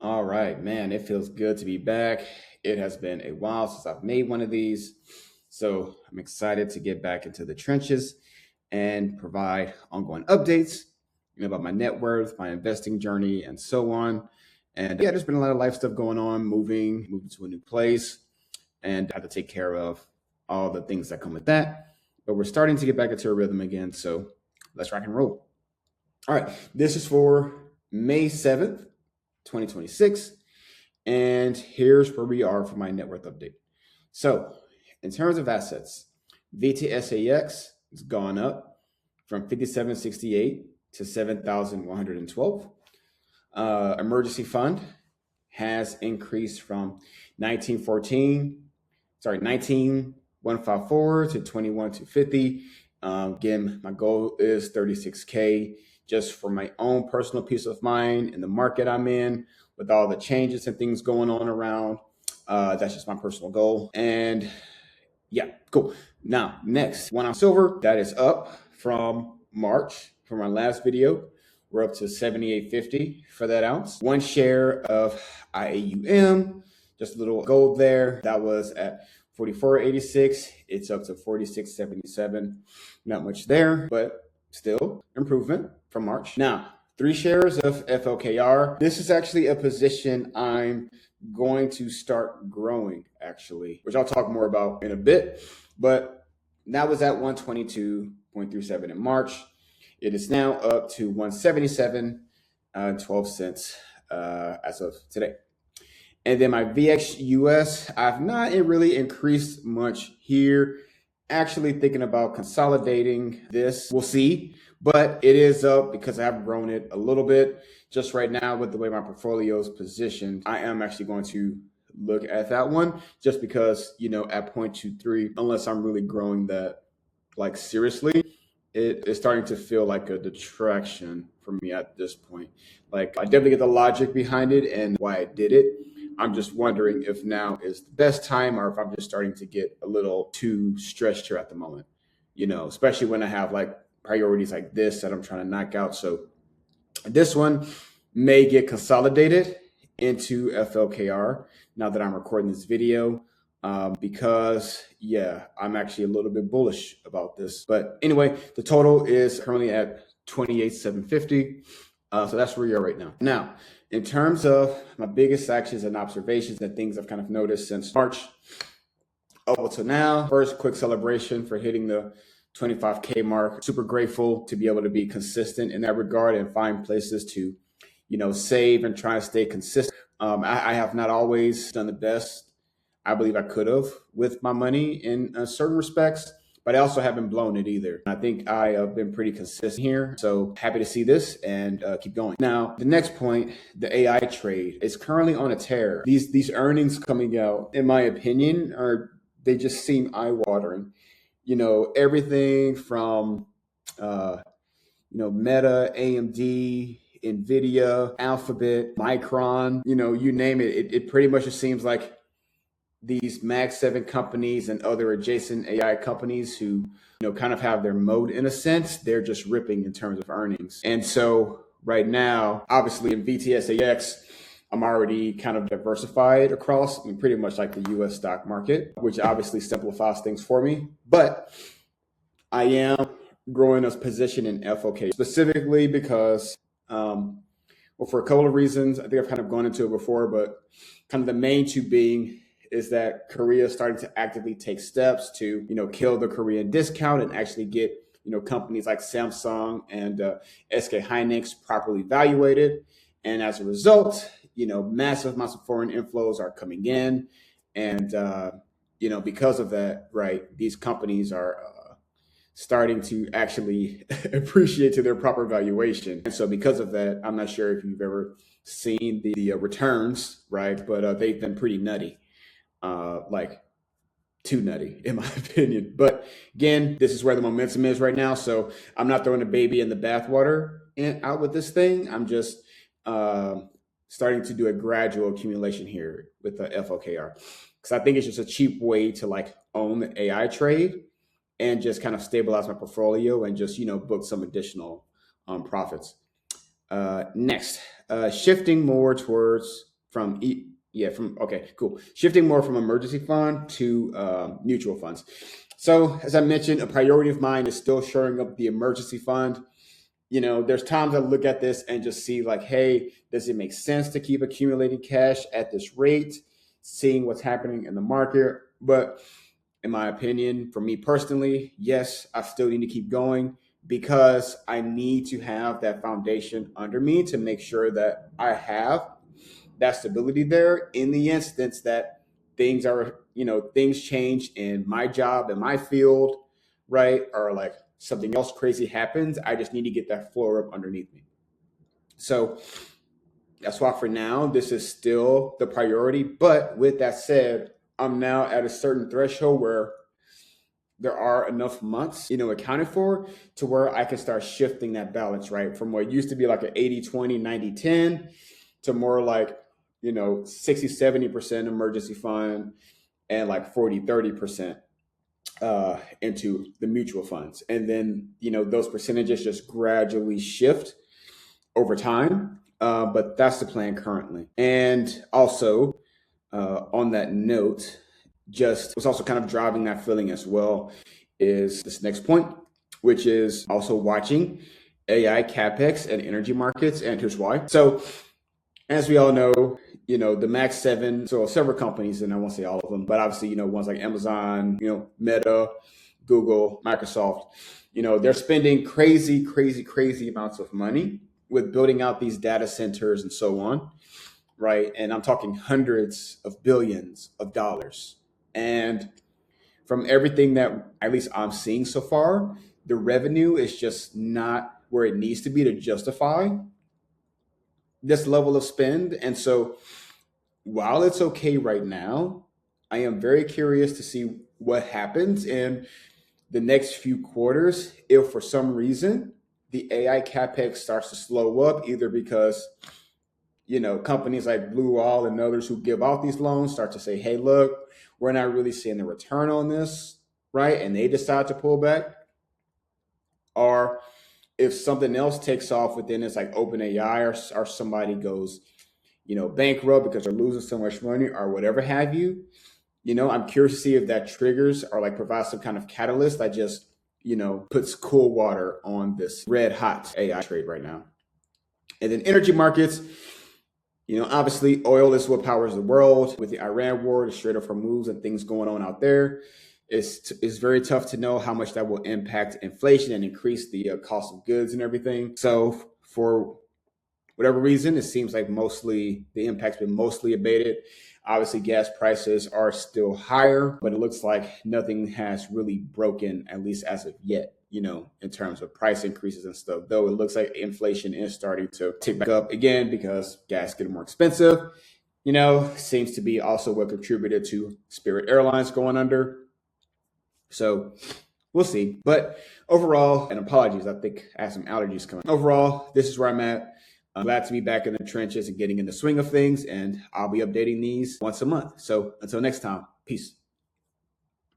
All right, man, it feels good to be back. It has been a while since I've made one of these. So I'm excited to get back into the trenches and provide ongoing updates, about my net worth, my investing journey, and so on. And yeah, there's been a lot of life stuff going on, moving to a new place, and I have to take care of all the things that come with that. But we're starting to get back into a rhythm again. So let's rock and roll. All right, this is for May 7th, 2026. And here's where we are for my net worth update. So, in terms of assets, VTSAX has gone up from 5768 to 7,112. Emergency fund has increased from 19,154 to 21,250. Again, my goal is 36K just for my own personal peace of mind in the market I'm in with all the changes and things going on around. That's just my personal goal. And yeah, cool. Now, next, one ounce silver, that is up from March from my last video. We're up to 78.50 for that ounce. One share of IAUM, just a little gold there. That was at 44.86. It's up to 46.77. Not much there, but still improvement from March. Now, 3 shares of FLKR. This is actually a position I'm going to start growing, actually, which I'll talk more about in a bit. But that was at 122.37 in March. It is now up to 177.12 cents as of today. And then my VXUS, I've not really increased much here. Actually thinking about consolidating this. We'll see. But it is up because I have grown it a little bit. Just right now with the way my portfolio is positioned, I am actually going to look at that one just because, at 0.23, unless I'm really growing that like seriously, it is starting to feel like a detraction for me at this point. Like I definitely get the logic behind it and why I did it. I'm just wondering if now is the best time or if I'm just starting to get a little too stretched here at the moment, especially when I have like priorities like this that I'm trying to knock out. So this one may get consolidated into FLKR now that I'm recording this video because, I'm actually a little bit bullish about this. But anyway, the total is currently at 28,750. So that's where we are right now. Now, in terms of my biggest actions and observations and things I've kind of noticed since March up until now, first, quick celebration for hitting the 25K mark. Super grateful to be able to be consistent in that regard and find places to, save and try to stay consistent. I have not always done the best I believe I could have with my money in certain respects, but I also haven't blown it either. I think I have been pretty consistent here. So happy to see this and keep going. Now, the next point, the AI trade is currently on a tear. These earnings coming out, in my opinion, they just seem eye-watering. Everything from, Meta, AMD, NVIDIA, Alphabet, Micron, you name it. It pretty much just seems like these Mag 7 companies and other adjacent AI companies who, kind of have their mode in a sense, they're just ripping in terms of earnings. And so right now, obviously in VTSAX, I'm already kind of diversified across pretty much like the US stock market, which obviously simplifies things for me. But I am growing a position in FOK specifically because, for a couple of reasons. I think I've kind of gone into it before, but kind of the main two being is that Korea is starting to actively take steps to, kill the Korean discount and actually get, companies like Samsung and SK Hynix properly evaluated. And as a result, massive amounts of foreign inflows are coming in. And, because of that, right, these companies are starting to actually appreciate to their proper valuation. And so because of that, I'm not sure if you've ever seen the returns, right, but they've been pretty nutty. Like too nutty in my opinion. But again, this is where the momentum is right now. So I'm not throwing the baby in the bathwater out with this thing. I'm just starting to do a gradual accumulation here with the FOKR. Because I think it's just a cheap way to like own the AI trade and just kind of stabilize my portfolio and just, book some additional profits. Next, shifting more towards okay, cool. Shifting more from emergency fund to mutual funds. So as I mentioned, a priority of mine is still shoring up the emergency fund. There's times I look at this and just see like, hey, does it make sense to keep accumulating cash at this rate, seeing what's happening in the market? But in my opinion, for me personally, yes, I still need to keep going because I need to have that foundation under me to make sure that I have that stability there in the instance that things change in my job, in my field, right? Or like something else crazy happens. I just need to get that floor up underneath me. So that's why for now, this is still the priority. But with that said, I'm now at a certain threshold where there are enough months, accounted for to where I can start shifting that balance, right? From what used to be like an 80-20, 90-10 to more like, 60-70% emergency fund and like 40-30% into the mutual funds. And then, those percentages just gradually shift over time. But that's the plan currently. And also, on that note, just what's also kind of driving that feeling as well is this next point, which is also watching AI capex and energy markets. And here's why. So as we all know, the Max 7, so several companies, and I won't say all of them, but obviously, ones like Amazon, Meta, Google, Microsoft, they're spending crazy amounts of money with building out these data centers and so on, right? And I'm talking hundreds of billions of dollars. And from everything that at least I'm seeing so far, the revenue is just not where it needs to be to justify this level of spend. And so while it's okay right now, I am very curious to see what happens in the next few quarters if for some reason the AI capex starts to slow up, either because companies like Blue Wall and others who give out these loans start to say, hey, look, we're not really seeing the return on this, right? And they decide to pull back. Or if something else takes off within it's like OpenAI or somebody goes, bankrupt because they're losing so much money or whatever have you, I'm curious to see if that triggers or like provides some kind of catalyst that just, puts cool water on this red hot AI trade right now. And then energy markets, obviously oil is what powers the world. With the Iran war, the Strait of Hormuz and things going on out there, it's very tough to know how much that will impact inflation and increase the cost of goods and everything. So for whatever reason, it seems like mostly the impact's been mostly abated. Obviously, gas prices are still higher, but it looks like nothing has really broken, at least as of yet, in terms of price increases and stuff, though it looks like inflation is starting to tick back up again because gas getting more expensive, seems to be also what contributed to Spirit Airlines going under. So we'll see. But overall, and apologies, I think I have some allergies coming. Overall, this is where I'm at. I'm glad to be back in the trenches and getting in the swing of things, and I'll be updating these once a month. So until next time, peace.